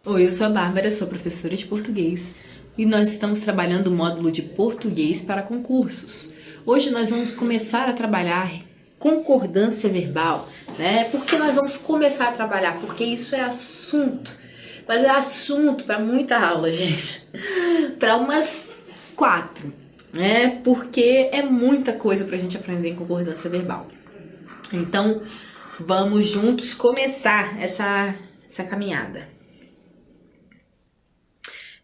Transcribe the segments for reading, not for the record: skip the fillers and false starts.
Oi, eu sou a Bárbara, sou professora de português e nós estamos trabalhando o módulo de português para concursos. Hoje nós vamos começar a trabalhar concordância verbal, né? Por que nós vamos começar a trabalhar? Porque isso é assunto, mas é assunto para muita aula, gente. Para umas 4, né? Porque é muita coisa para a gente aprender em concordância verbal. Então, vamos juntos começar essa caminhada.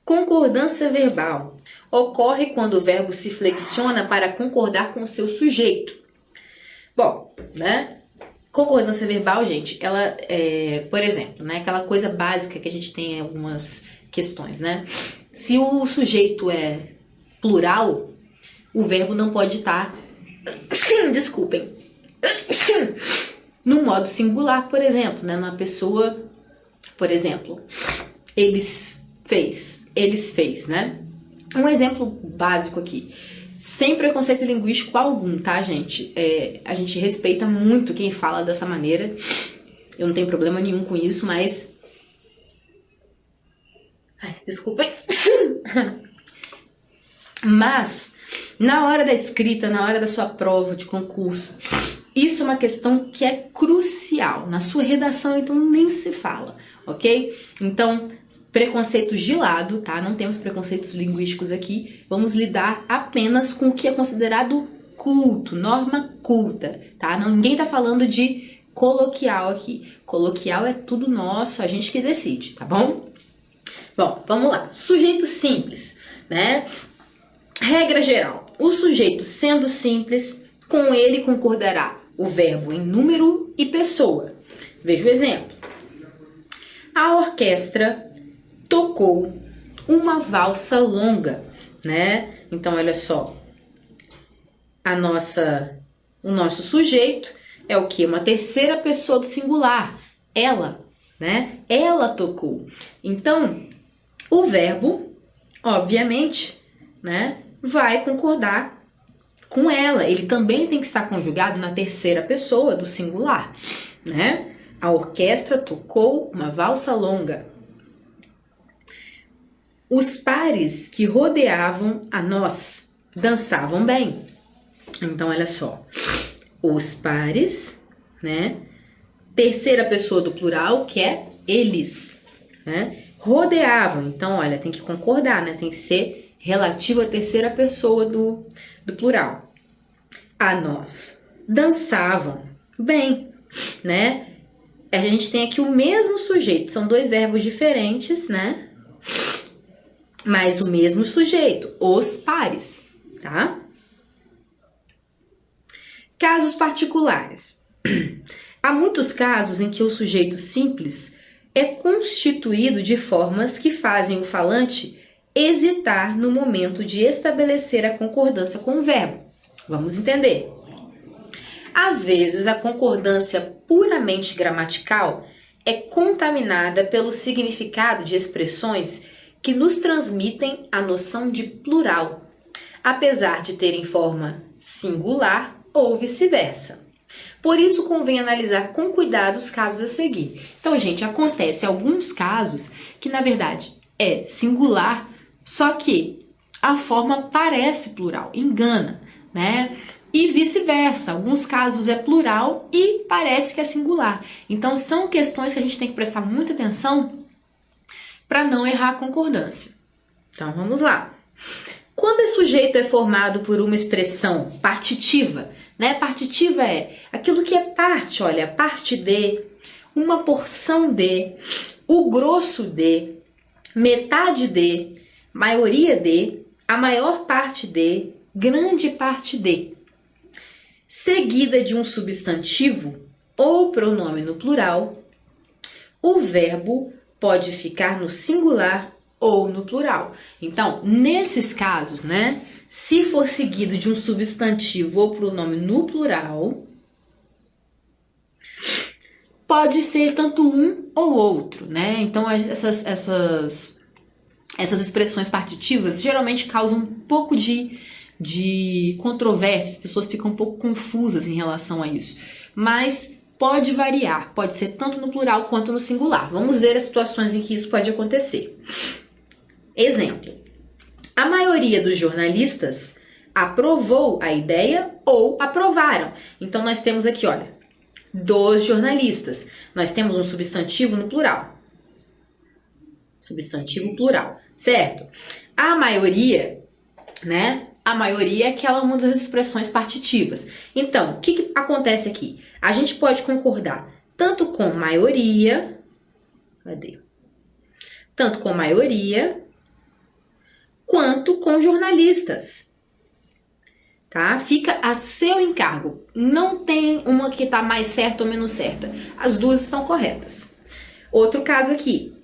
Concordância verbal ocorre quando o verbo se flexiona para concordar com o seu sujeito. Bom, né? Concordância verbal, gente, ela é, por exemplo, né? Aquela coisa básica que a gente tem em algumas questões, né? Se o sujeito é plural, o verbo não pode estar, desculpem, no modo singular, por exemplo, né? Na pessoa, por exemplo, eles fez, né? Um exemplo básico aqui. Sem preconceito linguístico algum, tá, gente? A gente respeita muito quem fala dessa maneira. Eu não tenho problema nenhum com isso, mas... Ai, desculpa. Mas, na hora da escrita, na hora da sua prova de concurso, isso é uma questão que é crucial. Na sua redação, então, nem se fala, ok? Então, preconceitos de lado, tá? Não temos preconceitos linguísticos aqui. Vamos lidar apenas com o que é considerado culto, norma culta, tá? Ninguém tá falando de coloquial aqui. Coloquial é tudo nosso, a gente que decide, tá bom? Bom, vamos lá. Sujeito simples, né? Regra geral. O sujeito sendo simples, com ele concordará o verbo em número e pessoa. Veja o exemplo. A orquestra tocou uma valsa longa, né? Então, olha só. O nosso sujeito é o quê? Uma terceira pessoa do singular. Ela, né? Ela tocou. Então, o verbo, obviamente, né? Vai concordar com ela. Ele também tem que estar conjugado na terceira pessoa do singular, né? A orquestra tocou uma valsa longa. Os pares que rodeavam a nós dançavam bem. Então, olha só. Os pares, né? Terceira pessoa do plural, que é eles, né? Rodeavam. Então, olha, tem que concordar, né? Tem que ser relativo à terceira pessoa do plural. A nós dançavam bem, né? A gente tem aqui o mesmo sujeito. São dois verbos diferentes, né? Mas o mesmo sujeito, os pares, tá? Casos particulares. Há muitos casos em que o sujeito simples é constituído de formas que fazem o falante hesitar no momento de estabelecer a concordância com o verbo. Vamos entender. Às vezes, a concordância puramente gramatical é contaminada pelo significado de expressões que nos transmitem a noção de plural, apesar de terem forma singular ou vice-versa. Por isso, convém analisar com cuidado os casos a seguir. Então, gente, acontece alguns casos que, na verdade, é singular, só que a forma parece plural, engana, né? E vice-versa, alguns casos é plural e parece que é singular. Então, são questões que a gente tem que prestar muita atenção para não errar a concordância. Então, vamos lá. Quando esse sujeito é formado por uma expressão partitiva, né? Partitiva é aquilo que é parte, olha, parte de, uma porção de, o grosso de, metade de, maioria de, a maior parte de, grande parte de. Seguida de um substantivo ou pronome no plural, o verbo pode ficar no singular ou no plural. Então, nesses casos, né, se for seguido de um substantivo ou pronome no plural, pode ser tanto um ou outro, né? Então, essas expressões partitivas geralmente causam um pouco de controvérsia, as pessoas ficam um pouco confusas em relação a isso. Mas pode variar, pode ser tanto no plural quanto no singular. Vamos ver as situações em que isso pode acontecer. Exemplo: a maioria dos jornalistas aprovou a ideia ou aprovaram. Então nós temos aqui, olha, dos jornalistas. Nós temos um substantivo no plural. Substantivo plural, certo? A maioria, né? A maioria é aquela uma das expressões partitivas. Então, o que acontece aqui? A gente pode concordar tanto com maioria, cadê? Tanto com maioria, quanto com jornalistas. Tá? Fica a seu encargo. Não tem uma que está mais certa ou menos certa. As duas estão corretas. Outro caso aqui.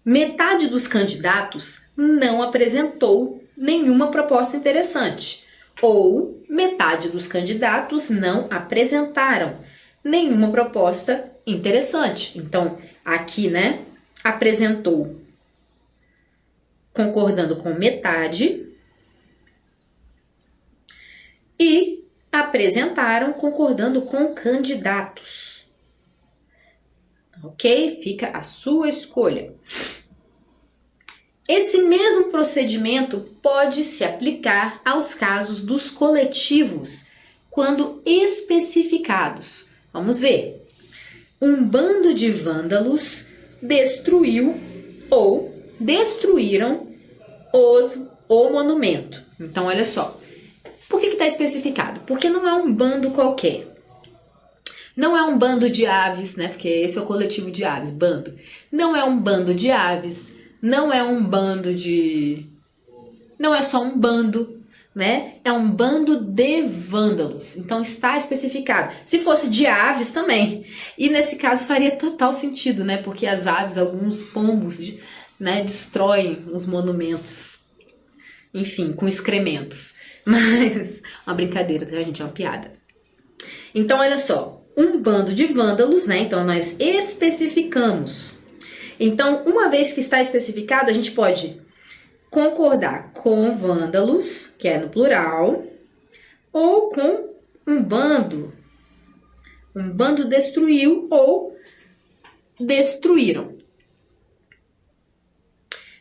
Metade dos candidatos não apresentou nenhuma proposta interessante. Ou metade dos candidatos não apresentaram nenhuma proposta interessante. Então, aqui, né, apresentou concordando com metade e apresentaram concordando com candidatos. Ok? Fica a sua escolha. Esse mesmo procedimento pode se aplicar aos casos dos coletivos, quando especificados. Vamos ver. Um bando de vândalos destruiu ou destruíram o monumento. Então, olha só. Por que está especificado? Porque não é um bando qualquer. Não é um bando de aves, né? Porque esse é o coletivo de aves, bando. Não é um bando de aves, não é um bando de... Não é só um bando, né? É um bando de vândalos. Então está especificado. Se fosse de aves também. E nesse caso faria total sentido, né? Porque as aves, alguns pombos, né, destroem os monumentos. Enfim, com excrementos. Mas, uma brincadeira, tá, gente? É uma piada. Então, olha só. Um bando de vândalos, né? Então, nós especificamos. Então, uma vez que está especificado, a gente pode concordar com vândalos, que é no plural, ou com um bando. Um bando destruiu ou destruíram.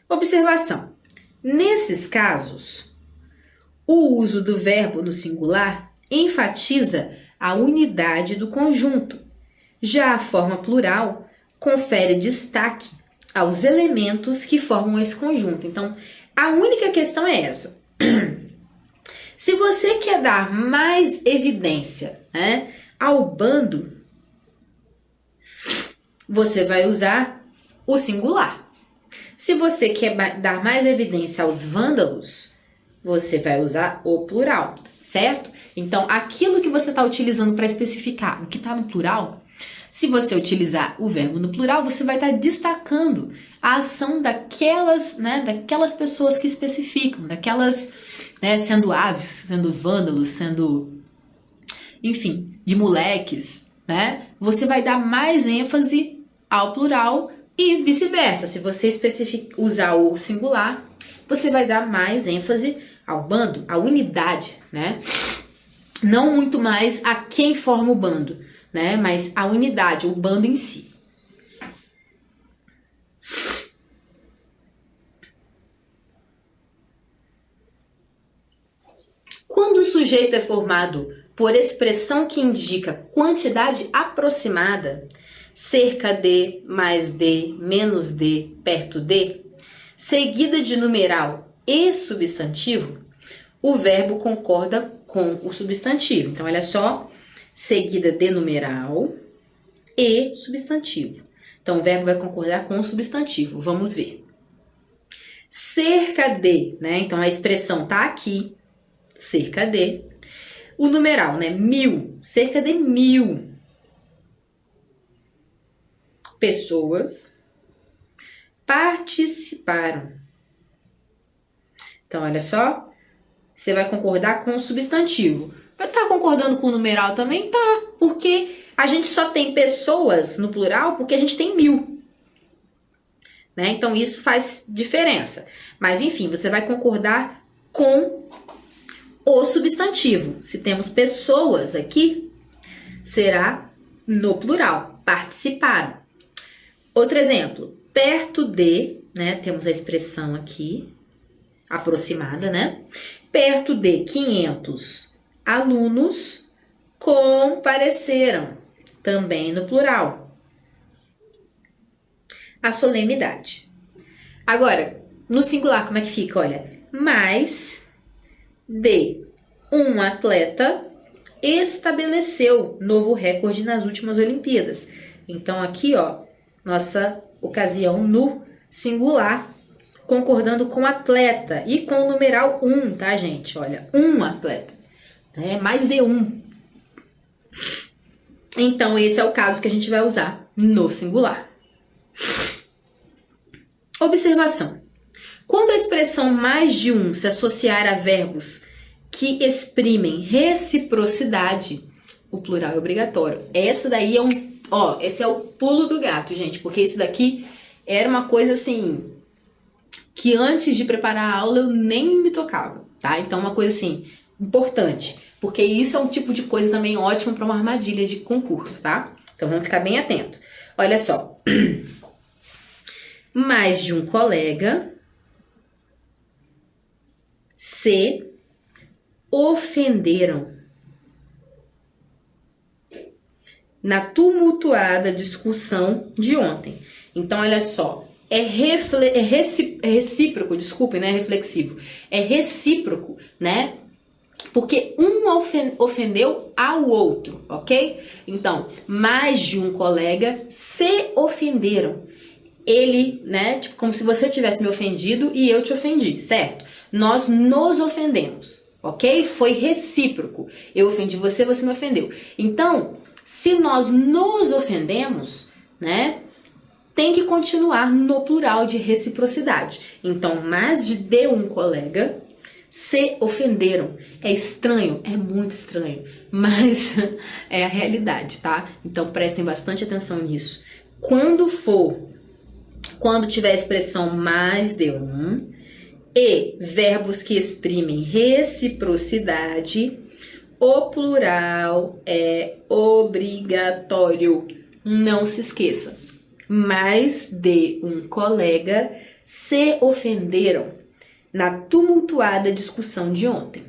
Observação. Nesses casos, o uso do verbo no singular enfatiza a unidade do conjunto. Já a forma plural confere destaque aos elementos que formam esse conjunto. Então, a única questão é essa. Se você quer dar mais evidência, né, ao bando, você vai usar o singular. Se você quer dar mais evidência aos vândalos, você vai usar o plural, certo? Então, aquilo que você está utilizando para especificar o que está no plural, se você utilizar o verbo no plural, você vai estar destacando a ação daquelas, né, daquelas pessoas que especificam, daquelas, né, sendo aves, sendo vândalos, sendo, enfim, de moleques, né? Você vai dar mais ênfase ao plural e vice-versa. Se você usar o singular, você vai dar mais ênfase ao bando, à unidade, né? Não muito mais a quem forma o bando, né? Mas a unidade, o bando em si. Quando o sujeito é formado por expressão que indica quantidade aproximada, cerca de, mais de, menos de, perto de, seguida de numeral e substantivo, o verbo concorda com o substantivo. Então, olha só, seguida de numeral e substantivo. Então, o verbo vai concordar com o substantivo. Vamos ver. Cerca de, né? Então, a expressão tá aqui, cerca de. O numeral, né? 1000, cerca de 1000 pessoas participaram. Então, olha só. Você vai concordar com o substantivo. Vai estar concordando com o numeral também? Tá, porque a gente só tem pessoas no plural porque a gente tem 1000. Né? Então, isso faz diferença. Mas, enfim, você vai concordar com o substantivo. Se temos pessoas aqui, será no plural, participaram. Outro exemplo, perto de, né, temos a expressão aqui, aproximada, né? Perto de 500 alunos compareceram, também no plural. A solenidade. Agora, no singular, como é que fica? Olha, mais de um atleta estabeleceu novo recorde nas últimas Olimpíadas. Então, aqui, ó, nossa ocasião no singular, concordando com atleta e com o numeral 1, tá, gente? Olha, um atleta, né? Mais de um. Então, esse é o caso que a gente vai usar no singular. Observação. Quando a expressão mais de um se associar a verbos que exprimem reciprocidade, o plural é obrigatório. Essa daí é esse é o pulo do gato, gente, porque esse daqui era uma coisa assim que antes de preparar a aula eu nem me tocava, tá? Então uma coisa assim importante, porque isso é um tipo de coisa também ótimo para uma armadilha de concurso, tá? Então vamos ficar bem atento. Olha só. Mais de um colega se ofenderam na tumultuada discussão de ontem. Então, olha só, é recíproco, desculpem, não é reflexivo, é recíproco, né? Porque um ofendeu ao outro, ok? Então, mais de um colega se ofenderam. Ele, né, tipo, como se você tivesse me ofendido e eu te ofendi, certo? Nós nos ofendemos, ok? Foi recíproco. Eu ofendi você, você me ofendeu. Então, se nós nos ofendemos, né, tem que continuar no plural de reciprocidade. Então, mais de um colega se ofenderam. É estranho? É muito estranho, mas é a realidade, tá? Então, prestem bastante atenção nisso. Quando tiver a expressão mais de um e verbos que exprimem reciprocidade, o plural é obrigatório. Não se esqueça. Mais de um colega se ofenderam na tumultuada discussão de ontem.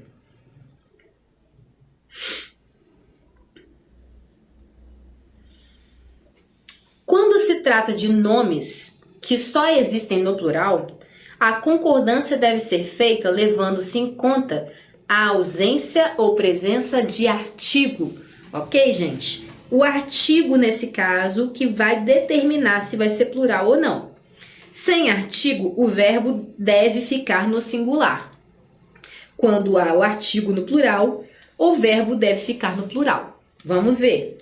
Quando se trata de nomes que só existem no plural, a concordância deve ser feita levando-se em conta a ausência ou presença de artigo, ok, gente? O artigo, nesse caso, que vai determinar se vai ser plural ou não. Sem artigo, o verbo deve ficar no singular. Quando há o artigo no plural, o verbo deve ficar no plural. Vamos ver.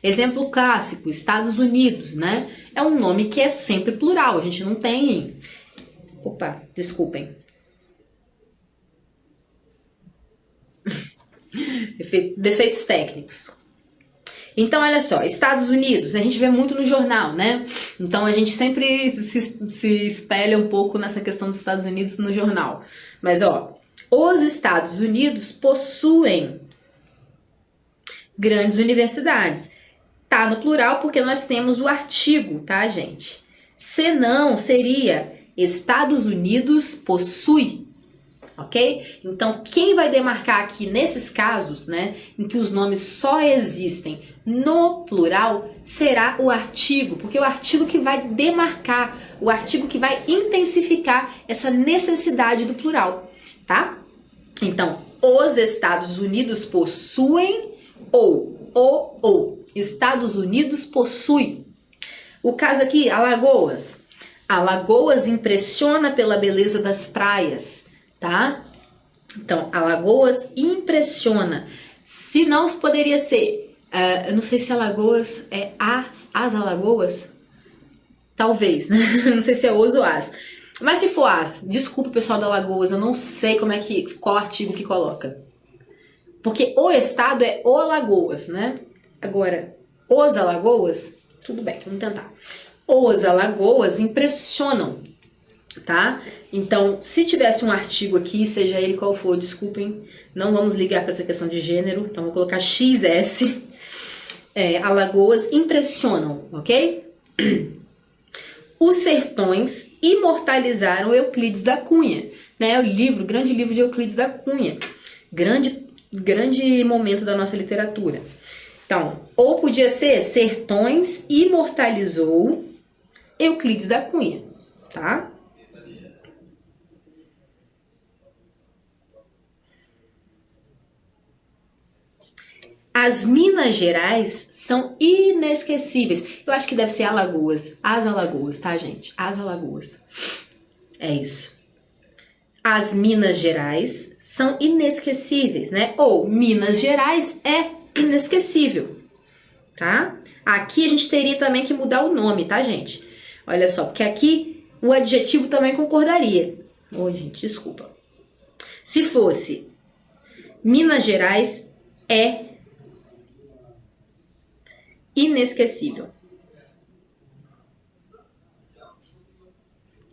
Exemplo clássico, Estados Unidos, né? É um nome que é sempre plural, a gente não tem... Opa, desculpem. Defeitos técnicos. Então, olha só, Estados Unidos, a gente vê muito no jornal, né? Então, a gente sempre se espelha um pouco nessa questão dos Estados Unidos no jornal. Mas, ó, os Estados Unidos possuem grandes universidades. Tá no plural porque nós temos o artigo, tá, gente? Senão, seria Estados Unidos possui, ok? Então, quem vai demarcar aqui nesses casos, né, em que os nomes só existem no plural, será o artigo, porque é o artigo que vai demarcar, o artigo que vai intensificar essa necessidade do plural, tá? Então, os Estados Unidos possuem ou Estados Unidos possui. O caso aqui, Alagoas. Alagoas impressiona pela beleza das praias, tá? Então, Alagoas impressiona. Se não, poderia ser, eu não sei se Alagoas é as Alagoas. Talvez, né? Não sei se é os ou as. Mas se for as, desculpa o pessoal da Alagoas, eu não sei qual artigo que coloca. Porque o estado é o Alagoas, né? Agora, os Alagoas, tudo bem, vamos tentar. Os Alagoas impressionam, tá? Então, se tivesse um artigo aqui, seja ele qual for, desculpem, não vamos ligar para essa questão de gênero, então vou colocar XS. Alagoas impressionam, ok? Os sertões imortalizaram Euclides da Cunha, né? O grande livro de Euclides da Cunha. Grande momento da nossa literatura. Então, ou podia ser sertões imortalizou Euclides da Cunha, tá? As Minas Gerais são inesquecíveis. Eu acho que deve ser Alagoas. As Alagoas, tá, gente? As Alagoas. É isso. As Minas Gerais são inesquecíveis, né? Ou Minas Gerais é inesquecível, tá? Aqui a gente teria também que mudar o nome, tá, gente? Olha só, porque aqui o adjetivo também concordaria. Ô, gente, desculpa. Se fosse Minas Gerais é inesquecível.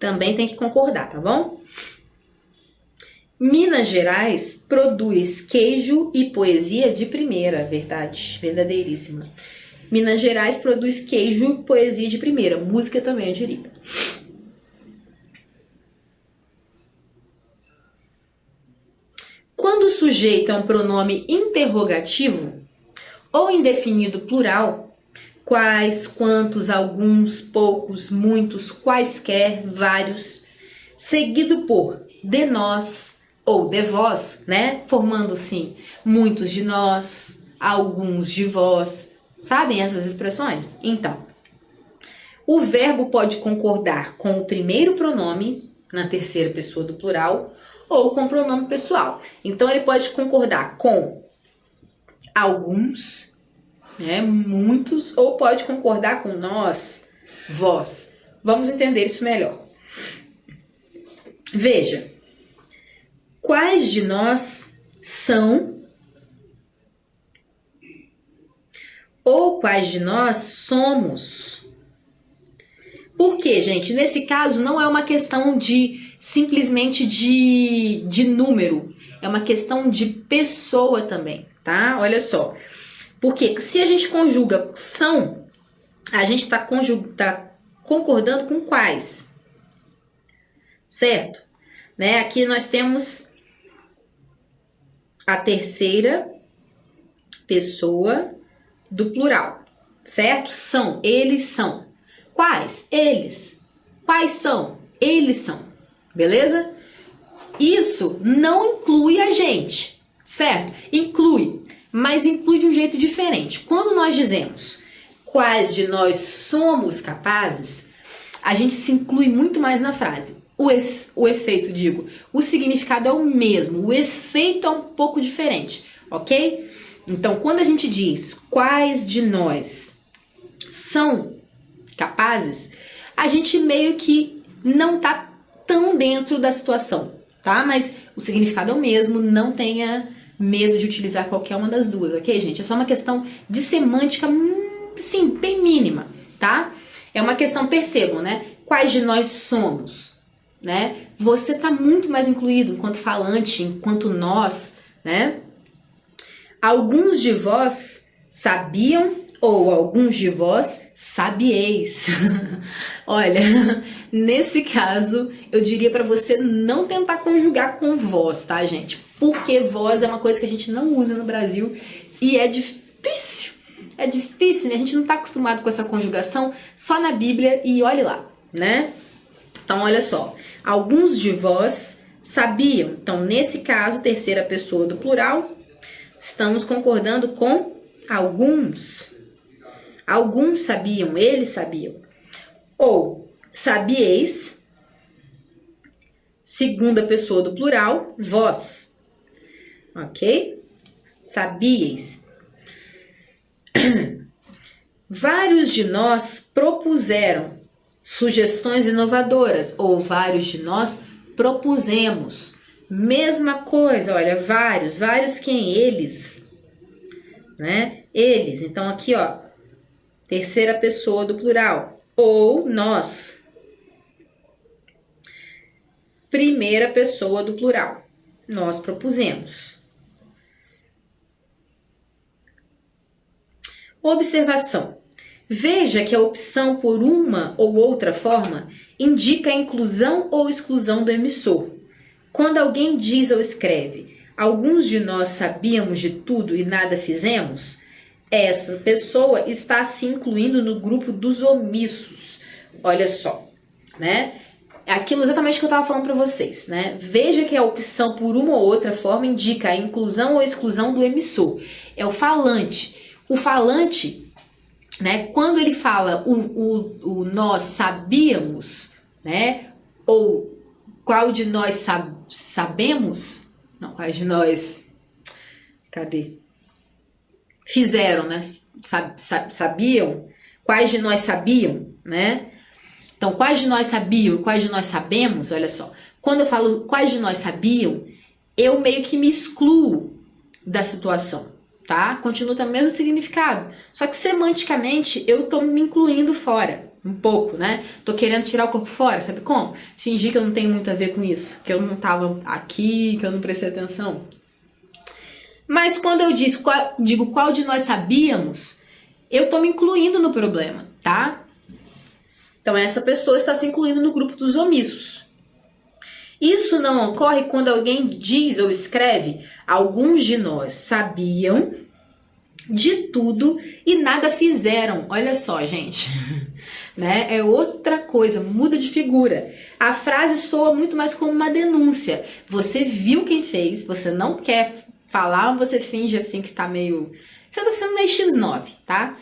Também tem que concordar, tá bom? Minas Gerais produz queijo e poesia de primeira, verdade, verdadeiríssima. Minas Gerais produz queijo e poesia de primeira, música também, eu diria. Quando o sujeito é um pronome interrogativo ou indefinido plural, quais, quantos, alguns, poucos, muitos, quaisquer, vários, seguido por de nós ou de vós, né? Formando sim muitos de nós, alguns de vós. Sabem essas expressões? Então, o verbo pode concordar com o primeiro pronome, na terceira pessoa do plural, ou com o pronome pessoal. Então, ele pode concordar com alguns, né, muitos, ou pode concordar com nós, vós. Vamos entender isso melhor. Veja, quais de nós são ou quais de nós somos? Por quê, gente? Nesse caso não é uma questão de simplesmente de número, é uma questão de pessoa também, tá? Olha só. Porque se a gente conjuga são, a gente está concordando com quais, certo? Né? Aqui nós temos a terceira pessoa do plural, certo? São, eles são. Quais? Eles. Quais são? Eles são. Beleza? Isso não inclui a gente, certo? Inclui, mas inclui de um jeito diferente. Quando nós dizemos quais de nós somos capazes, a gente se inclui muito mais na frase. O efeito, digo, o significado é o mesmo, o efeito é um pouco diferente, ok? Então, quando a gente diz quais de nós são capazes, a gente meio que não tá tão dentro da situação, tá? Mas o significado é o mesmo, não tenha medo de utilizar qualquer uma das duas, ok, gente? É só uma questão de semântica, sim, bem mínima, tá? É uma questão, percebam, né? Quais de nós somos, né? Você tá muito mais incluído enquanto falante, enquanto nós, né? Alguns de vós sabiam ou alguns de vós sabieis. Olha, nesse caso, eu diria para você não tentar conjugar com vós, tá, gente? Porque vós é uma coisa que a gente não usa no Brasil e é difícil. É difícil, né? A gente não tá acostumado com essa conjugação só na Bíblia e olhe lá, né? Então, olha só. Alguns de vós sabiam. Então, nesse caso, terceira pessoa do plural, estamos concordando com alguns. Alguns sabiam, eles sabiam. Ou sabieis, segunda pessoa do plural, vós. Ok? Sabieis. Vários de nós propuseram sugestões inovadoras, ou vários de nós propusemos. Mesma coisa, olha, vários quem? Eles, né? Eles. Então aqui, ó, terceira pessoa do plural, ou nós. Primeira pessoa do plural, nós propusemos. Observação. Veja que a opção por uma ou outra forma indica a inclusão ou exclusão do emissor. Quando alguém diz ou escreve, alguns de nós sabíamos de tudo e nada fizemos, essa pessoa está se incluindo no grupo dos omissos. Olha só, né? É aquilo exatamente que eu estava falando para vocês, né? Veja que a opção por uma ou outra forma indica a inclusão ou exclusão do emissor. É o falante. O falante, né? Quando ele fala o nós sabíamos, né? Ou qual de nós sabemos? Não, qual de nós... Cadê? Fizeram, né? Sabiam? Quais de nós sabiam, né? Então, quais de nós sabiam e quais de nós sabemos? Olha só. Quando eu falo quais de nós sabiam, eu meio que me excluo da situação, tá? Continua tendo o mesmo significado. Só que semanticamente eu tô me incluindo fora. Um pouco, né? Tô querendo tirar o corpo fora, sabe como? Fingir que eu não tenho muito a ver com isso. Que eu não tava aqui, que eu não prestei atenção. Mas quando eu digo qual de nós sabíamos, eu tô me incluindo no problema, tá? Então essa pessoa está se incluindo no grupo dos omissos. Isso não ocorre quando alguém diz ou escreve, alguns de nós sabiam de tudo e nada fizeram. Olha só, gente. Né? É outra coisa, muda de figura. A frase soa muito mais como uma denúncia. Você viu quem fez, você não quer falar, você finge assim que tá meio... Você tá sendo meio X9, tá?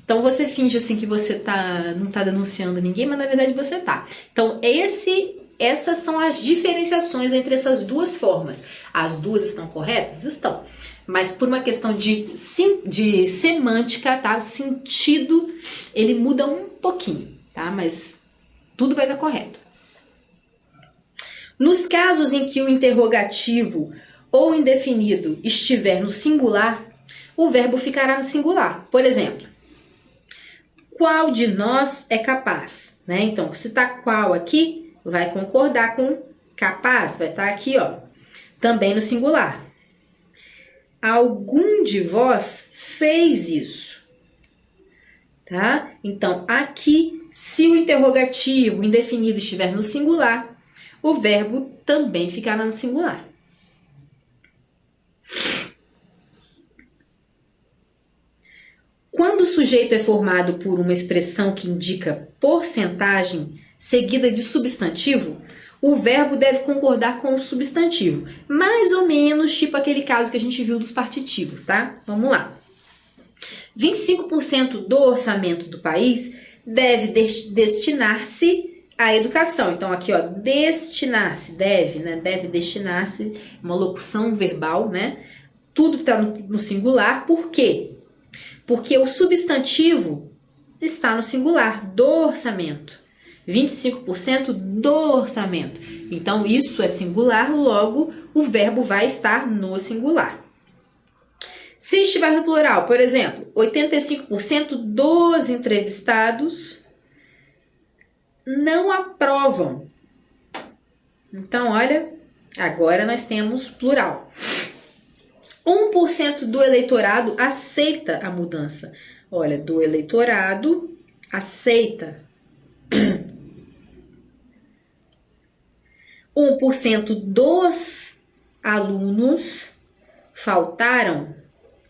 Então você finge assim que você não tá denunciando ninguém, mas na verdade você tá. Então essas são as diferenciações entre essas duas formas. As duas estão corretas? Estão. Mas por uma questão de semântica, tá? O sentido, ele muda um pouquinho, tá? Mas tudo vai estar correto. Nos casos em que o interrogativo ou indefinido estiver no singular, o verbo ficará no singular. Por exemplo, qual de nós é capaz? Né? Então, se tá qual aqui, vai concordar com capaz, vai estar aqui, ó, também no singular. Algum de vós fez isso, tá? Então, aqui, se o interrogativo indefinido estiver no singular, o verbo também ficará no singular. Quando o sujeito é formado por uma expressão que indica porcentagem seguida de substantivo, o verbo deve concordar com o substantivo. Mais ou menos tipo aquele caso que a gente viu dos partitivos, tá? Vamos lá. 25% do orçamento do país deve destinar-se à educação. Então aqui, ó, destinar-se, deve, né? Deve destinar-se, uma locução verbal, né? Tudo que tá no singular. Por quê? Porque o substantivo está no singular, do orçamento. 25% do orçamento. Então, isso é singular, logo, o verbo vai estar no singular. Se estiver no plural, por exemplo, 85% dos entrevistados não aprovam. Então, olha, agora nós temos plural. 1% do eleitorado aceita a mudança. Olha, do eleitorado aceita. 1% dos alunos faltaram,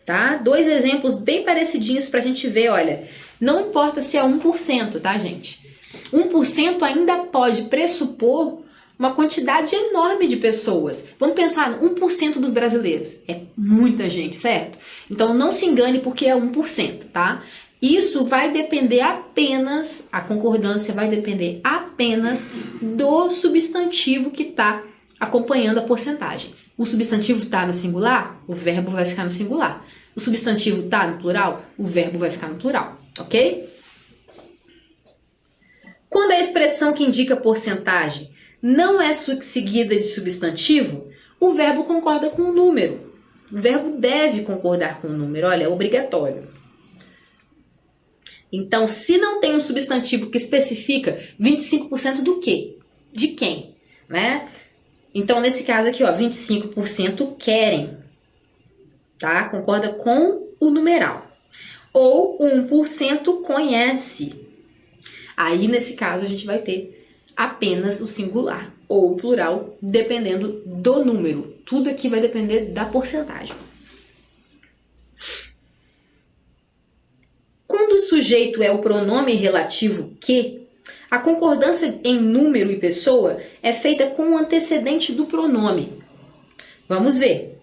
tá? Dois exemplos bem parecidinhos para a gente ver, olha. Não importa se é 1%, tá, gente? 1% ainda pode pressupor uma quantidade enorme de pessoas. Vamos pensar, 1% dos brasileiros. É muita gente, certo? Então não se engane porque é 1%, tá? Isso vai depender apenas, a concordância vai depender apenas do substantivo que está acompanhando a porcentagem. O substantivo está no singular, o verbo vai ficar no singular. O substantivo está no plural, o verbo vai ficar no plural, ok? Quando a expressão que indica porcentagem não é seguida de substantivo, o verbo concorda com o número. O verbo deve concordar com o número, olha, é obrigatório. Então, se não tem um substantivo que especifica 25% do quê? De quem? Né? Então, nesse caso aqui, ó, 25% querem. Tá? Concorda com o numeral. ou 1% conhece. Aí, nesse caso, a gente vai ter apenas o singular ou o plural, dependendo do número. Tudo aqui vai depender da porcentagem. Quando o sujeito é o pronome relativo que, a concordância em número e pessoa é feita com o antecedente do pronome. Vamos ver.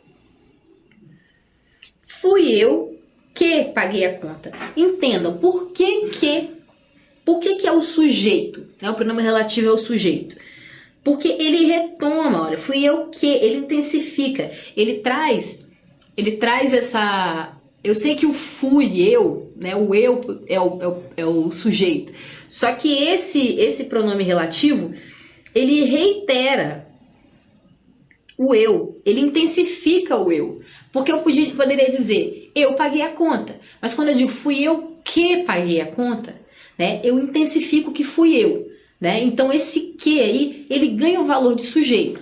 Fui eu que paguei a conta. Entendam, por que é o sujeito? Né? O pronome relativo é o sujeito. Porque ele retoma, olha, fui eu que, ele intensifica, ele traz essa... Eu sei que o fui eu, né? O eu é o sujeito. Só que esse pronome relativo, ele reitera o eu, ele intensifica o eu. Porque eu poderia dizer, eu paguei a conta. Mas quando eu digo fui eu que paguei a conta, né? Eu intensifico que fui eu. Né? Então esse que aí, ele ganha o valor de sujeito.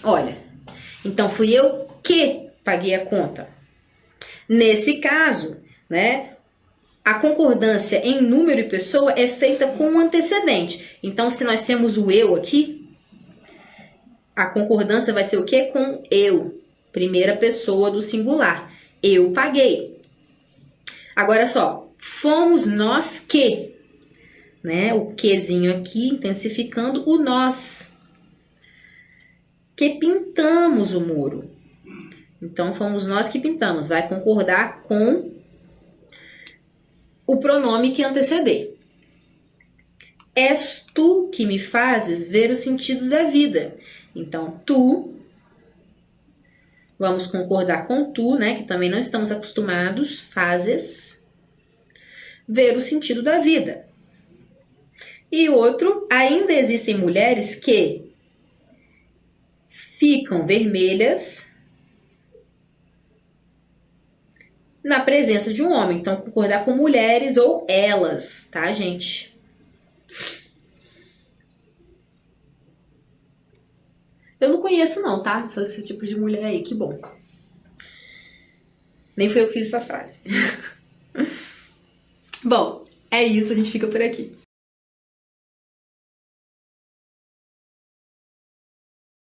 Olha, então fui eu que paguei a conta. Nesse caso, né, a concordância em número e pessoa é feita com um antecedente. Então, se nós temos o eu aqui, a concordância vai ser o quê? Com eu, primeira pessoa do singular. Eu paguei. Agora só, fomos nós que, né? O quezinho aqui intensificando o nós, que pintamos o muro. Então, fomos nós que pintamos. Vai concordar com o pronome que anteceder. És tu que me fazes ver o sentido da vida. Então, tu, vamos concordar com tu, né? Que também não estamos acostumados. Fazes ver o sentido da vida. E outro, ainda existem mulheres que ficam vermelhas na presença de um homem. Então, concordar com mulheres ou elas, tá, gente? Eu não conheço não, tá? Só esse tipo de mulher aí, que bom. Nem foi eu que fiz essa frase. Bom, é isso, a gente fica por aqui.